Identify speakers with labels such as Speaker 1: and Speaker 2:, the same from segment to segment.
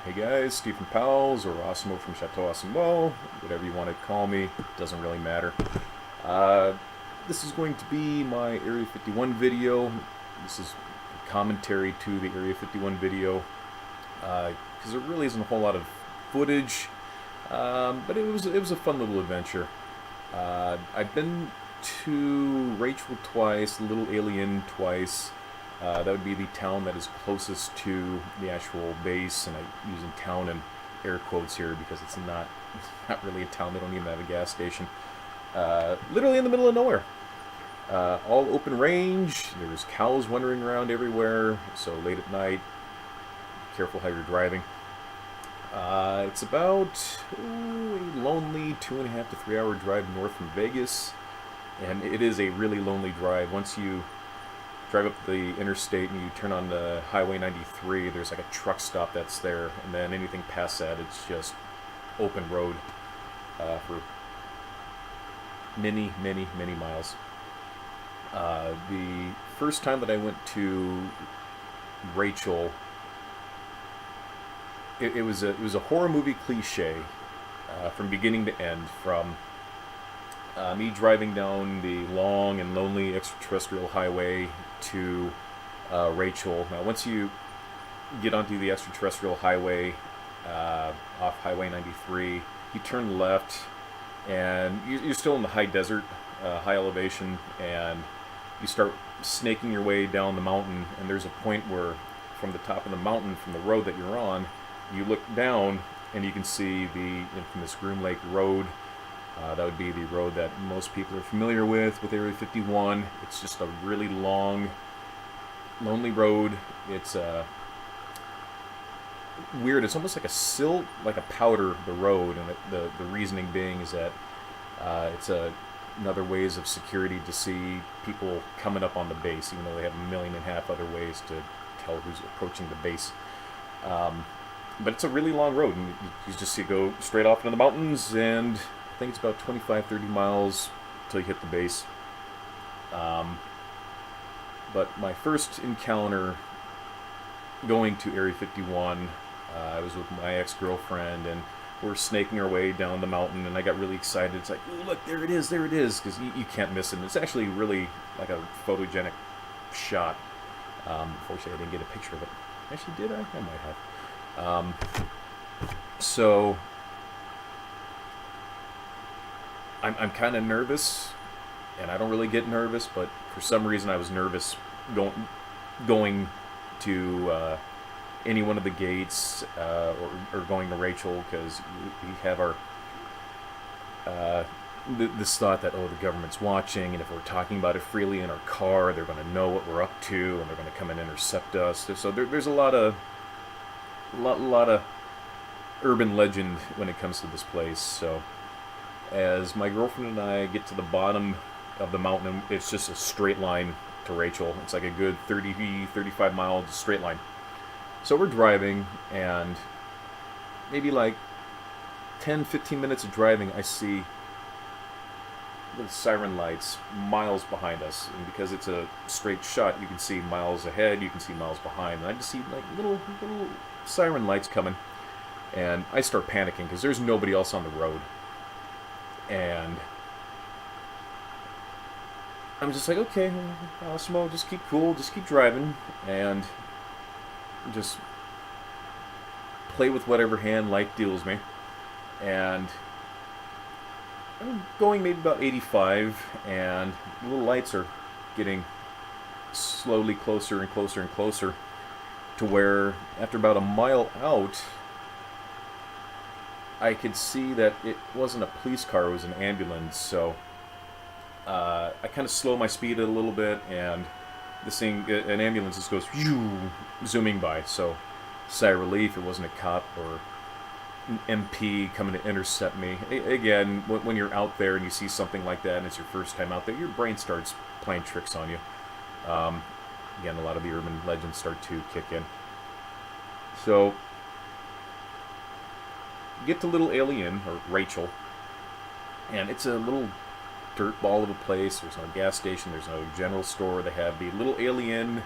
Speaker 1: Hey guys, Stephen Powles or Osimo from Chateau Osimo, whatever you want to call me, doesn't really matter. Uh, this is going to be my Area 51 video. This is commentary to the Area 51 video because there really isn't a whole lot of footage, but it was a fun little adventure. I've been to Rachel twice, Little Alien twice. That would be the town that is closest to the actual base, and I'm using town in air quotes here because it's not really a town. They don't even have a gas station. Literally in the middle of nowhere. All open range. There's cows wandering around everywhere. So late at night, careful how you're driving. It's about a lonely 2.5 to 3 hour drive north from Vegas, and it is a really lonely drive. Once you drive up the interstate and you turn on the Highway 93, there's like a truck stop that's there, and then anything past that, it's just open road for many, many, many miles. The first time that I went to Rachel, it was a horror movie cliche from beginning to end. From me driving down the long and lonely extraterrestrial highway to Rachel. Now, once you get onto the extraterrestrial highway off Highway 93, you turn left, and you're still in the high desert, high elevation, and you start snaking your way down the mountain. And there's a point where, from the top of the mountain, from the road that you're on, you look down and you can see the infamous Groom Lake Road. That would be the road that most people are familiar with Area 51. It's just a really long, lonely road. It's weird. It's almost like a silt, like a powder, the road. And the reasoning being is that it's another ways of security to see people coming up on the base, even though they have 1.5 million other ways to tell who's approaching the base. But it's a really long road, and you just go straight off into the mountains, and I think it's about 25, 30 miles until you hit the base. But my first encounter going to Area 51, I was with my ex-girlfriend, and we're snaking our way down the mountain, and I got really excited. It's like, ooh, look, there it is, because you can't miss it. And it's actually really like a photogenic shot. Unfortunately, I didn't get a picture of it. Actually, did I? I might have. So I'm kind of nervous, and I don't really get nervous, but for some reason I was nervous going to any one of the gates or going to Rachel, because we have our this thought that, oh, the government's watching, and if we're talking about it freely in our car, they're going to know what we're up to, and they're going to come and intercept us. So there's a lot of urban legend when it comes to this place. So as my girlfriend and I get to the bottom of the mountain, it's just a straight line to Rachel. It's like a good 35 mile straight line. So we're driving, and maybe like 10-15 minutes of driving, I see little siren lights miles behind us, and because it's a straight shot, you can see miles ahead, you can see miles behind, and I just see like little siren lights coming, and I start panicking because there's nobody else on the road, and I'm just like, okay, Osmo, just keep cool, just keep driving, and just play with whatever hand life deals me. And I'm going maybe about 85, and the little lights are getting slowly closer and closer and closer to where, after about a mile out, I could see that it wasn't a police car, it was an ambulance. So I kind of slow my speed a little bit, and an ambulance just goes zooming by. So sigh of relief, it wasn't a cop or an MP coming to intercept me. Again, when you're out there and you see something like that and it's your first time out there, your brain starts playing tricks on you. Again, a lot of the urban legends start to kick in. So, get to Little Alien, or Rachel, and it's a little dirt ball of a place. There's no gas station, there's no general store. They have the Little Alien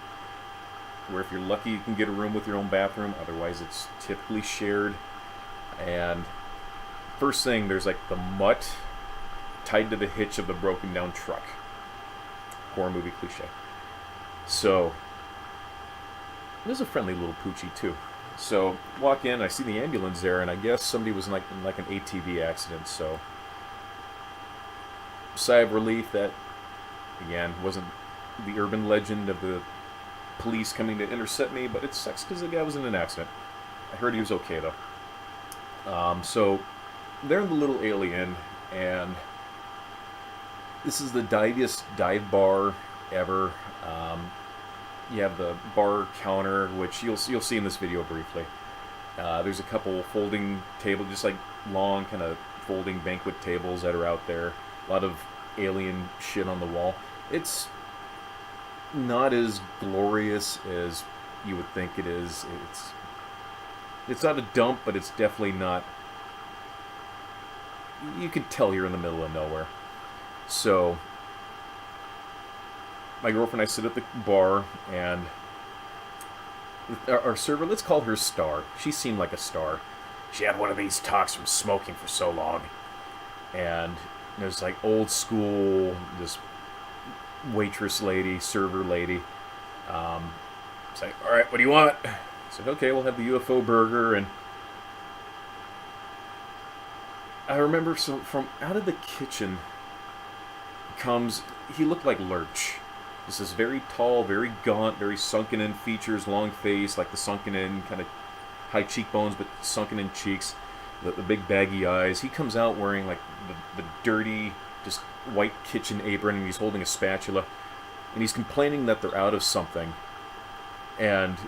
Speaker 1: where if you're lucky you can get a room with your own bathroom, otherwise it's typically shared. And first thing, there's like the mutt tied to the hitch of the broken down truck. Horror movie cliche. So there's a friendly little poochie too. So walk in, I see the ambulance there, and I guess somebody was in like an ATV accident. So sigh of relief that, again, wasn't the urban legend of the police coming to intercept me, but it sucks because the guy was in an accident. I heard he was okay though. So they're in the little alien, and this is the diviest dive bar ever. You have the bar counter, which you'll see in this video briefly. There's a couple folding tables, just like long kind of folding banquet tables that are out there. A lot of alien shit on the wall. It's not as glorious as you would think it is. It's not a dump, but it's definitely not. You could tell you're in the middle of nowhere. So my girlfriend and I sit at the bar, and our server, let's call her Star. She seemed like a star. She had one of these talks from smoking for so long. And there's like old school, this waitress lady, server lady. It's like, all right, what do you want? I said, okay, we'll have the UFO burger. And I remember, so from out of the kitchen comes, he looked like Lurch. This is very tall, very gaunt, very sunken in features, long face, like the sunken in kind of high cheekbones, but sunken in cheeks, the big baggy eyes. He comes out wearing like the dirty, just white kitchen apron, and he's holding a spatula, and he's complaining that they're out of something. And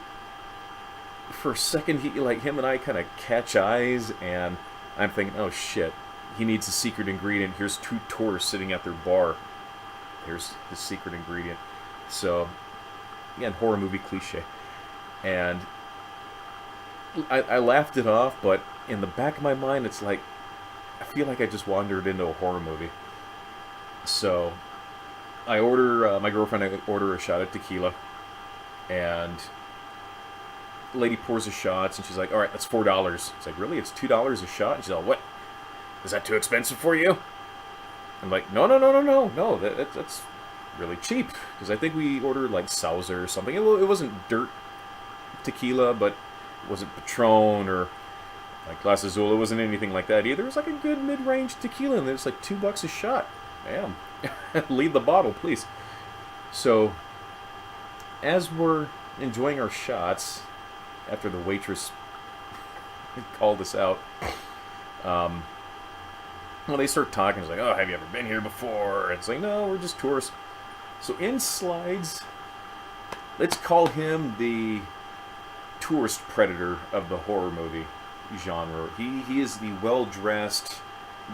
Speaker 1: for a second, him and I kind of catch eyes, and I'm thinking, oh shit, he needs a secret ingredient. Here's two tourists sitting at their bar. Here's the secret ingredient. So, again, horror movie cliche. And I laughed it off, but in the back of my mind, it's like, I feel like I just wandered into a horror movie. So, I order, my girlfriend, I order a shot of tequila, and the lady pours the shots, and she's like, all right, that's $4. It's like, really? It's $2 a shot? And she's like, what? Is that too expensive for you? I'm like, no, that's really cheap. Because I think we ordered like Sauser or something. It wasn't dirt tequila, but it wasn't Patron or like Clase Azul. It wasn't anything like that either. It was like a good mid-range tequila, and it's like $2 a shot. Damn. Leave the bottle, please. So, as we're enjoying our shots, after the waitress called us out, well, they start talking. It's like, oh, have you ever been here before? It's like, no, we're just tourists. So in slides, let's call him the tourist predator of the horror movie genre. He is the well-dressed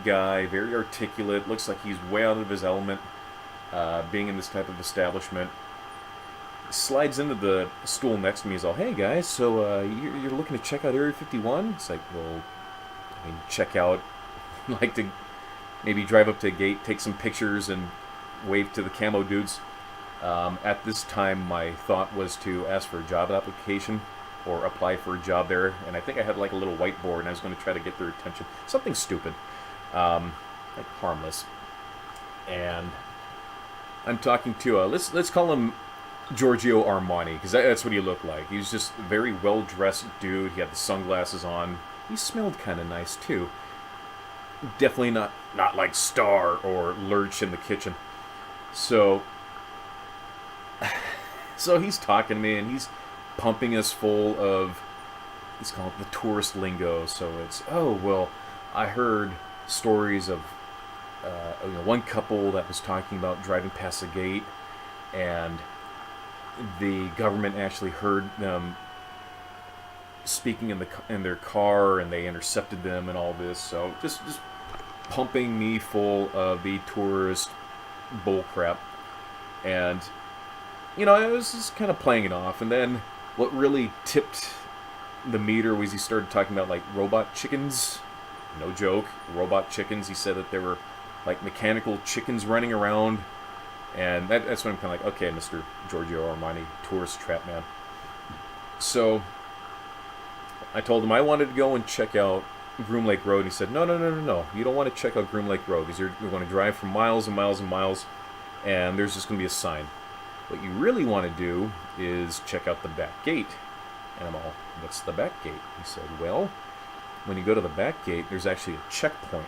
Speaker 1: guy, very articulate, looks like he's way out of his element, being in this type of establishment. Slides into the stool next to me. He's all, hey guys, so you're looking to check out Area 51? It's like, well, I mean, check out, like to maybe drive up to a gate, take some pictures, and wave to the camo dudes. At this time, my thought was to ask for a job application or apply for a job there, and I think I had like a little whiteboard, and I was going to try to get their attention. Something stupid, like harmless. And I'm talking to let's call him Giorgio Armani, because that's what he looked like. He was just a very well-dressed dude. He had the sunglasses on. He smelled kind of nice too. Definitely not like Star or Lurch in the kitchen. So he's talking to me, and he's pumping us full of, it's called the tourist lingo. So it's, oh, well, I heard stories of one couple that was talking about driving past the gate, and the government actually heard them speaking in their car, and they intercepted them and all this. So just pumping me full of the tourist bullcrap. And I was just kind of playing it off. And then what really tipped the meter was he started talking about like robot chickens. No joke, robot chickens. He said that there were like mechanical chickens running around. And that's when I'm kind of like, okay, Mr. Giorgio Armani, tourist trap man. So I told him I wanted to go and check out Groom Lake Road. He said, no, no, no, no, no. You don't want to check out Groom Lake Road because you're going to drive for miles and miles and miles, and there's just going to be a sign. What you really want to do is check out the back gate. And I'm all, what's the back gate? He said, well, when you go to the back gate, there's actually a checkpoint.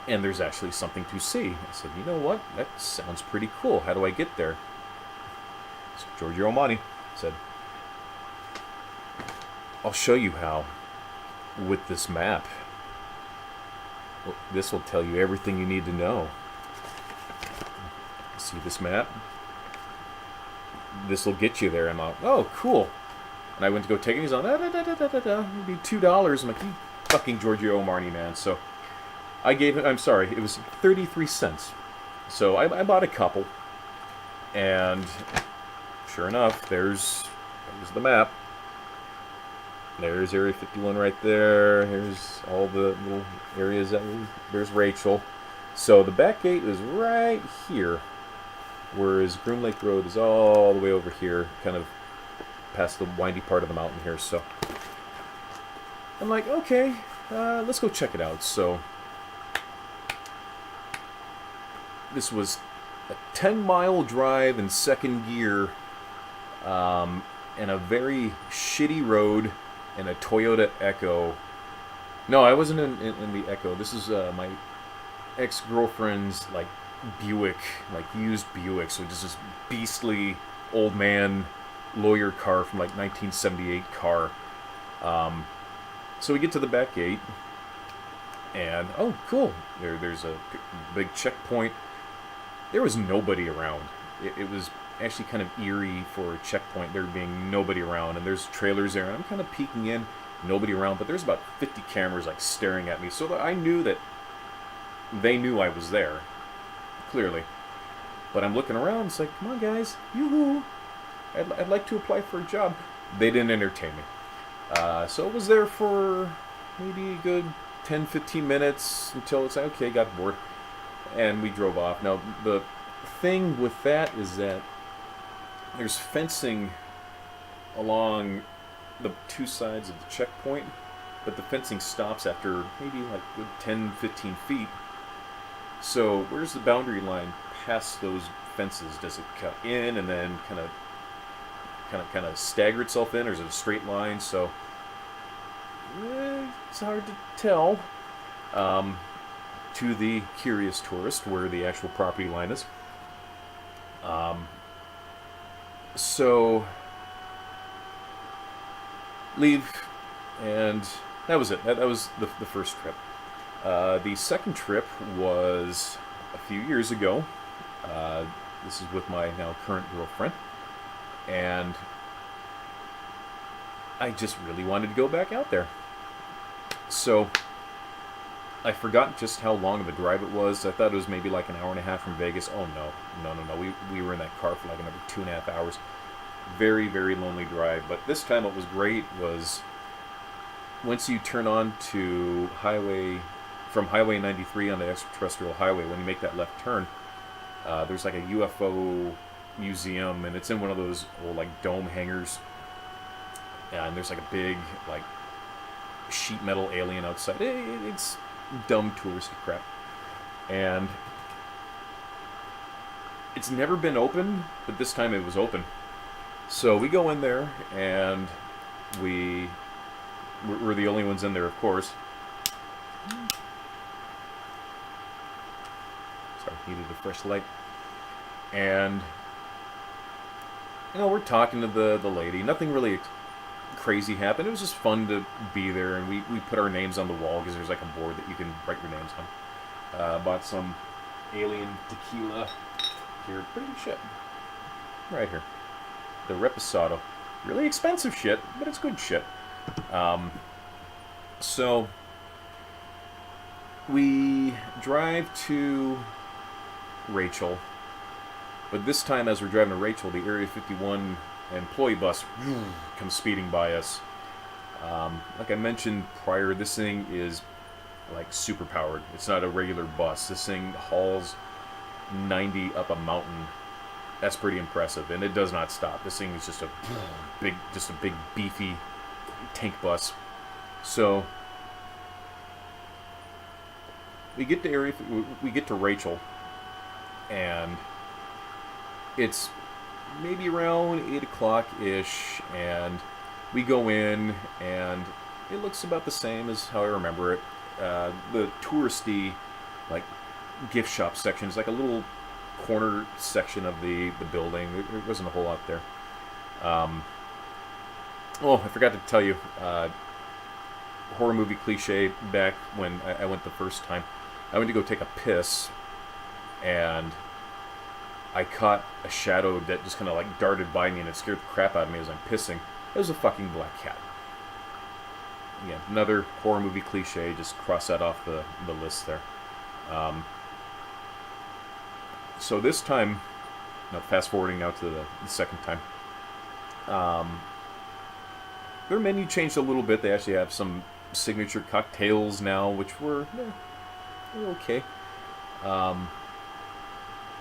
Speaker 1: And there's actually something to see. I said, you know what? That sounds pretty cool. How do I get there? So Giorgio Armani said, I'll show you how with this map. Well, this will tell you everything you need to know. See this map? This will get you there. I'm like, oh, cool. And I went to go take it. He's on, it'd be $2. I'm like, you fucking Giorgio Armani, man. So I gave him, I'm sorry, it was 33 cents. So I bought a couple. And sure enough, there's the map. There's Area 51 right there. Here's all the little areas there's Rachel. So the back gate is right here, whereas Groom Lake Road is all the way over here, kind of past the windy part of the mountain here. So I'm like, okay, let's go check it out. So this was a 10-mile drive in second gear, and a very shitty road. And a Toyota Echo. No, I wasn't in the Echo. This is my ex-girlfriend's like Buick, like used Buick. So just this beastly old man lawyer car from like 1978 car. So we get to the back gate, and oh, cool. There's a big checkpoint. There was nobody around. It was actually kind of eerie for a checkpoint, there being nobody around, and there's trailers there, and I'm kind of peeking in, nobody around, but there's about 50 cameras like staring at me, so that I knew that they knew I was there, clearly. But I'm looking around, it's like, come on guys, yoo-hoo, I'd like to apply for a job. They didn't entertain me. So it was there for maybe a good 10-15 minutes until it's like, okay, got bored, and we drove off. Now the thing with that is that there's fencing along the two sides of the checkpoint, but the fencing stops after maybe like 10-15 feet. So where's the boundary line past those fences? Does it cut in and then kind of stagger itself in, or is it a straight line? So it's hard to tell to the curious tourist where the actual property line is. So leave, and that was it. That was the first trip. The second trip was a few years ago. This is with my now current girlfriend, and I just really wanted to go back out there. So I forgot just how long of a drive it was. I thought it was maybe like an hour and a half from Vegas. Oh no. We were in that car for like another 2.5 hours. Very, very lonely drive. But this time what was great was once you turn on to from Highway 93 on the extraterrestrial highway, when you make that left turn, there's like a UFO museum, and it's in one of those old like dome hangars. And there's like a big like sheet metal alien outside. It's dumb touristy crap, and it's never been open, but this time it was open. So we go in there, and we're the only ones in there, of course. Sorry, needed a fresh light. And we're talking to the lady. Nothing really crazy happened. It was just fun to be there, and we put our names on the wall because there's like a board that you can write your names on. Bought some alien tequila here. Pretty good shit. Right here. The Reposado. Really expensive shit, but it's good shit. So we drive to Rachel, but this time as we're driving to Rachel, the Area 51 employee bus comes speeding by us. Like I mentioned prior, this thing is like super powered. It's not a regular bus. This thing hauls 90 up a mountain That's pretty impressive, and it does not stop. This thing is just a big beefy tank bus. So we get to Rachel, and it's maybe around 8 o'clock ish, and we go in, and it looks about the same as how I remember it. The touristy, like, gift shop section is like a little corner section of the building. There wasn't a whole lot there. Oh, I forgot to tell you, horror movie cliche back when I went the first time. I went to go take a piss, and I caught a shadow that just kind of like darted by me, and it scared the crap out of me as I'm pissing. It was a fucking black cat. Yeah, another horror movie cliche. Just cross that off the list there. So this time, fast forwarding now to the second time. Their menu changed a little bit. They actually have some signature cocktails now, which were okay. A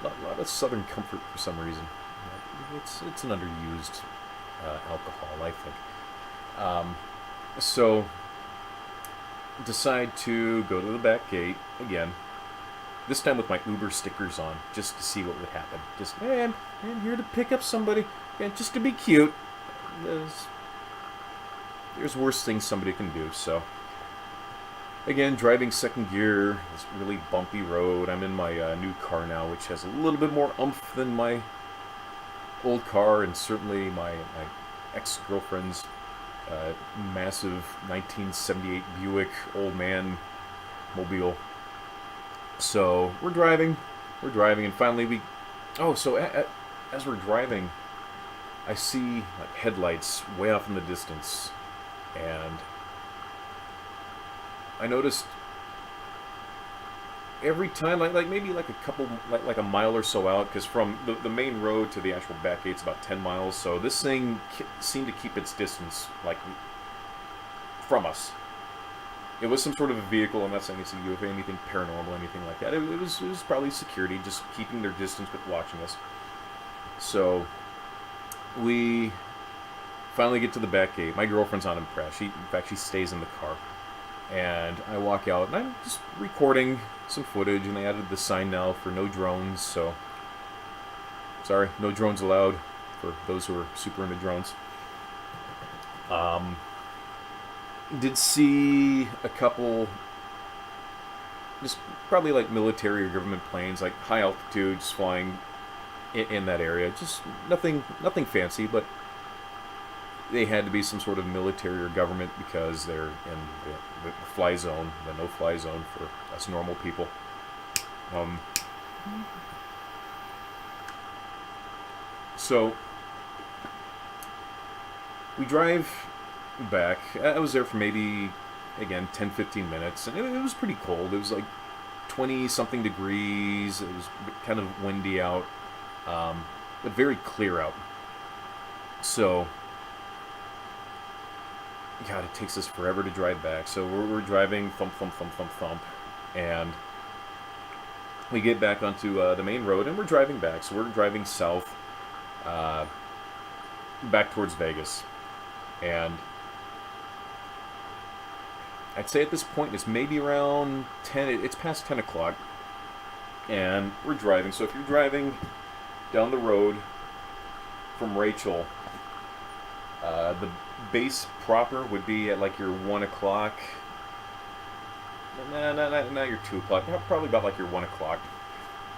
Speaker 1: lot of Southern Comfort for some reason. It's an underused alcohol, I think. So decide to go to the back gate again. This time with my Uber stickers on, just to see what would happen. Just, hey, I'm here to pick up somebody, just to be cute. There's worse things somebody can do. So again, driving second gear, this really bumpy road. I'm in my new car now, which has a little bit more oomph than my old car, and certainly my ex-girlfriend's massive 1978 Buick old man mobile. So we're driving, and finally as we're driving, I see like headlights way off in the distance, and I noticed every time, like maybe like a couple, like a mile or so out, because from the main road to the actual back gate's about 10 miles. So this thing seemed to keep its distance, like, from us. It was some sort of a vehicle. I'm not saying it's a UFO, anything paranormal, anything like that. It was probably security, just keeping their distance but watching us. So we finally get to the back gate. My girlfriend's not impressed. In fact, she stays in the car. And I walk out, and I'm just recording some footage, and they added the sign now for no drones, so sorry, no drones allowed for those who are super into drones. Did see a couple, just probably like military or government planes, like high altitudes flying in that area. Just nothing fancy, but they had to be some sort of military or government because they're in the fly zone, the no-fly zone for us normal people. So we drive back. I was there for maybe, again, 10-15 minutes, and it was pretty cold. It was like 20-something degrees. It was kind of windy out, but very clear out. So God, it takes us forever to drive back. So we're driving, thump, and we get back onto the main road, and we're driving back. So we're driving south, back towards Vegas. And I'd say at this point it's maybe around 10, it's past 10 o'clock, and we're driving. So if you're driving down the road from Rachel, the base proper would be at like your 1 o'clock. Not your 2 o'clock. Probably about like your 1 o'clock.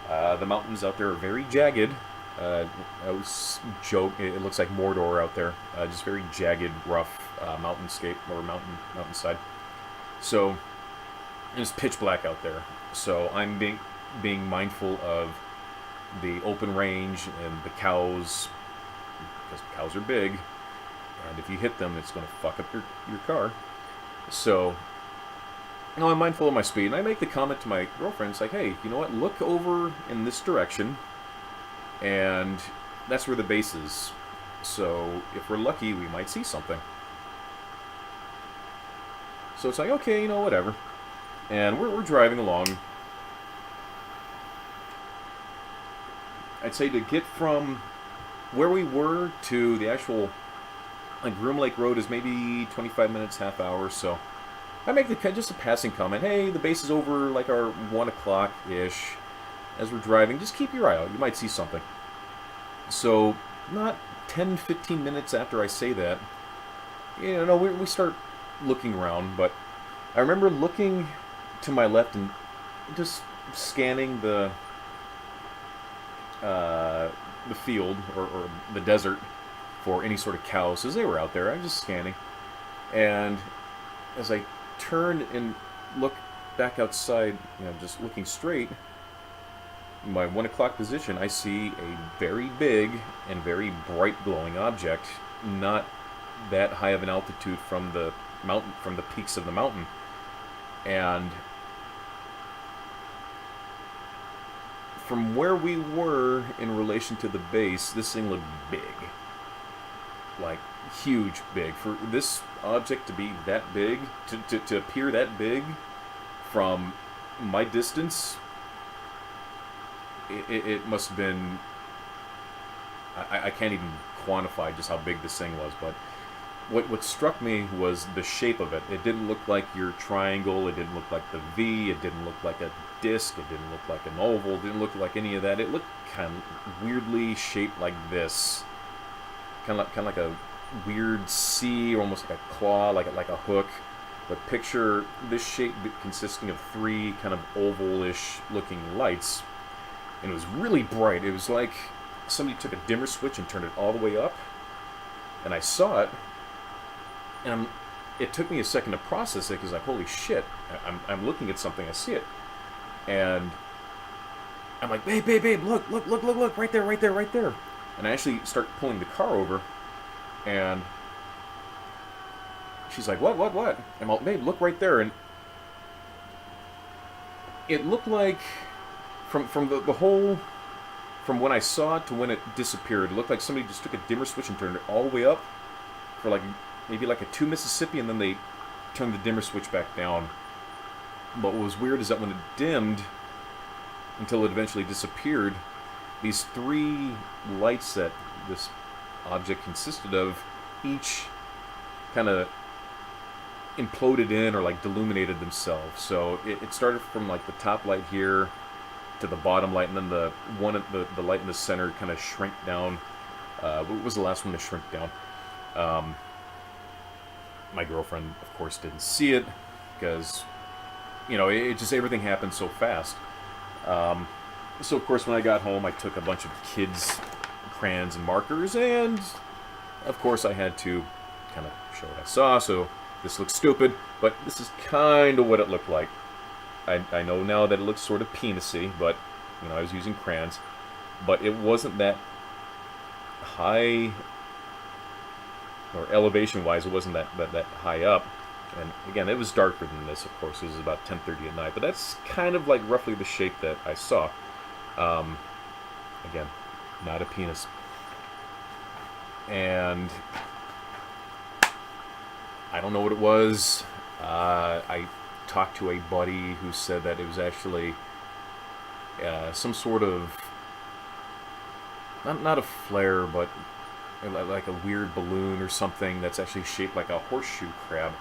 Speaker 1: The mountains out there are very jagged. I was joke. It looks like Mordor out there. Just very jagged, rough mountainscape or mountainside. So it's pitch black out there. So I'm being mindful of the open range and the cows, because cows are big. And if you hit them, it's going to fuck up your car. So, I'm mindful of my speed. And I make the comment to my girlfriend, it's like, hey, you know what? Look over in this direction. And that's where the base is. So, if we're lucky, we might see something. So it's like, okay, whatever. And we're driving along. I'd say to get from where we were to the actual like Groom Lake Road is maybe 25 minutes, half hour. So I make just a passing comment. Hey, the base is over like our 1 o'clock ish. As we're driving, just keep your eye out. You might see something. So not 10, 15 minutes after I say that, we start looking around. But I remember looking to my left and just scanning the field or the desert for any sort of cows as they were out there. I was just scanning, and as I turned and look back outside, just looking straight, in my 1 o'clock position, I see a very big and very bright glowing object, not that high of an altitude from the mountain, from the peaks of the mountain, and from where we were in relation to the base, this thing looked big. Like, huge big. For this object to be that big, to appear that big from my distance, it must have been... I can't even quantify just how big this thing was, but what struck me was the shape of it. It didn't look like your triangle, it didn't look like the V, it didn't look like a disc, it didn't look like an oval, it didn't look like any of that. It looked kind of weirdly shaped like this. Kind of like a weird C, or almost like a claw, like a hook. But picture this shape consisting of 3 kind of oval-ish looking lights. And it was really bright. It was like somebody took a dimmer switch and turned it all the way up. And I saw it, and it took me a second to process it, because like, holy shit, I'm looking at something, I see it. And I'm like, babe, look, right there. And I actually start pulling the car over, and she's like, what? And I'm like, babe, look right there. And it looked like, from the whole, from when I saw it to when it disappeared, it looked like somebody just took a dimmer switch and turned it all the way up for like, maybe like a 2 Mississippi, and then they turned the dimmer switch back down. But what was weird is that when it dimmed, until it eventually disappeared, these 3 lights that this object consisted of, each kind of imploded in or like deluminated themselves. So it started from like the top light here to the bottom light, and then the light in the center kind of shrank down. What was the last one to shrink down? My girlfriend, of course, didn't see it because, it just, everything happened so fast. So, of course, when I got home, I took a bunch of kids' crayons and markers, and, of course, I had to kind of show what I saw, so this looks stupid, but this is kind of what it looked like. I know now that it looks sort of penisy, but, I was using crayons, but it wasn't that high, or elevation-wise, it wasn't that high up. And again, it was darker than this, of course. It was about 10:30 at night, but that's kind of like roughly the shape that I saw. Again, not a penis. And I don't know what it was. I talked to a buddy who said that it was actually some sort of, not a flare, but like a weird balloon or something that's actually shaped like a horseshoe crab.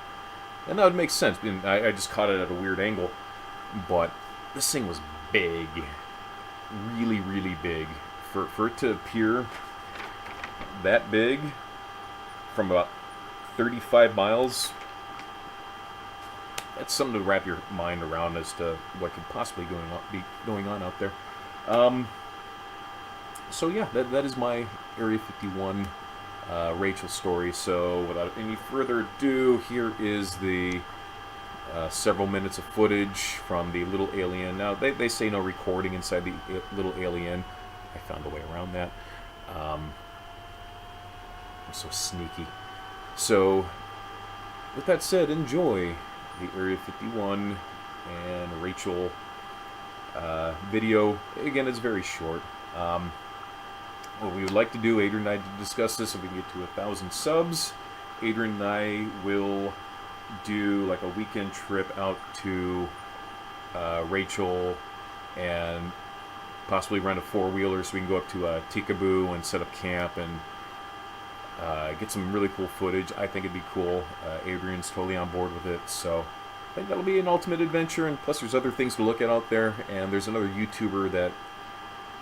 Speaker 1: And that would make sense. I just caught it at a weird angle. But this thing was big. Really, really big. For it to appear that big from about 35 miles, that's something to wrap your mind around as to what could possibly be going on out there. So yeah, that is my Area 51 Rachel story. So without any further ado, here is the several minutes of footage from the little alien. Now, they say no recording inside the little alien. I found a way around that. I'm so sneaky. So, with that said, enjoy the Area 51 and Rachel video. Again, it's very short. What we would like to do, Adrian and I, to discuss this, if we can get to 1,000 subs, Adrian and I will do like a weekend trip out to Rachel and possibly rent a four-wheeler so we can go up to Tikaboo and set up camp and get some really cool footage. I think it'd be cool. Adrian's totally on board with it, so I think that'll be an ultimate adventure. And plus, there's other things to look at out there, and there's another YouTuber that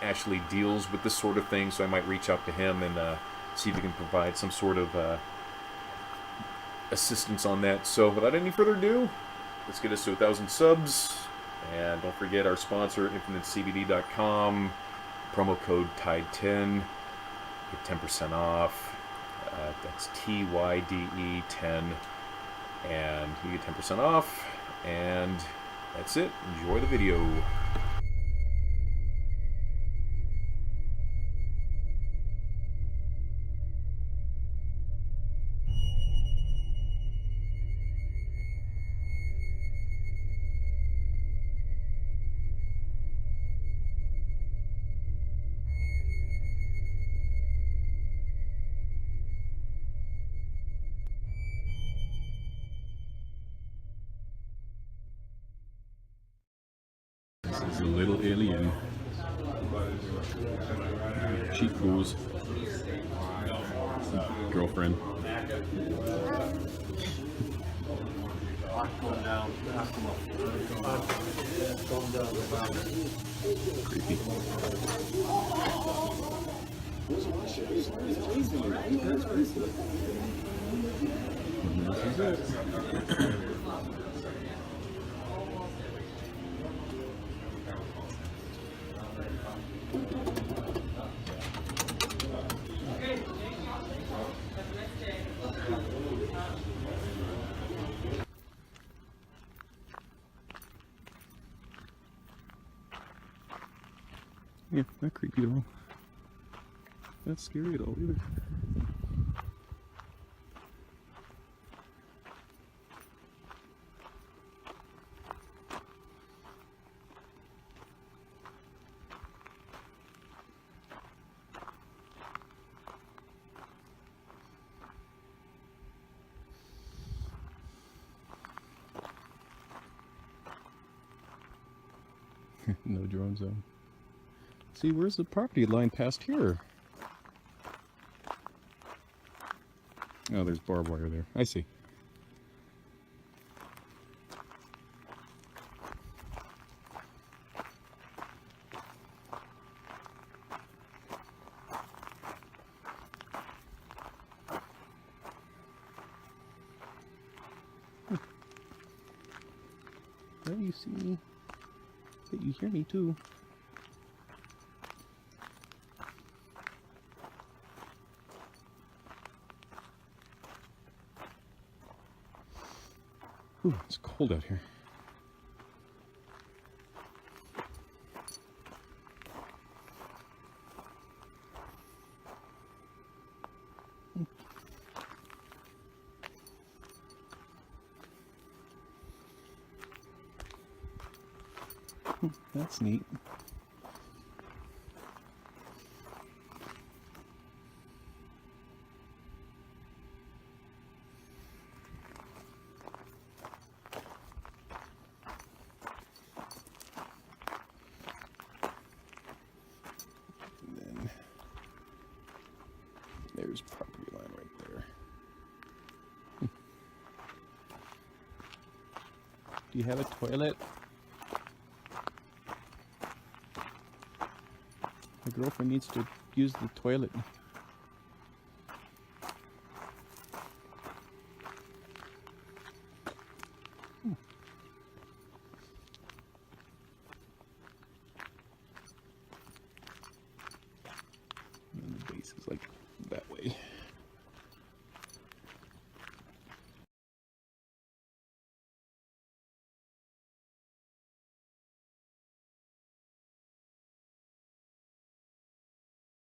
Speaker 1: actually deals with this sort of thing, so I might reach out to him and see if he can provide some sort of assistance on that. So without any further ado, let's get us to 1,000 subs. And don't forget our sponsor, InfiniteCBD.com. Promo code TIDE10. Get 10% off. That's TYDE 10. And you get 10% off. And that's it. Enjoy the video. This is a little alien. Cheap fools. Girlfriend. Creepy. This is it. Yeah, not creepy at all. Not scary at all either. No drone zone. See, where's the property line past here? Oh, there's barbed wire there. I see. Well, you see me. But you hear me too. Ooh, it's cold out here. That's neat. And then there's property line right there. Do you have a toilet? My girlfriend needs to use the toilet.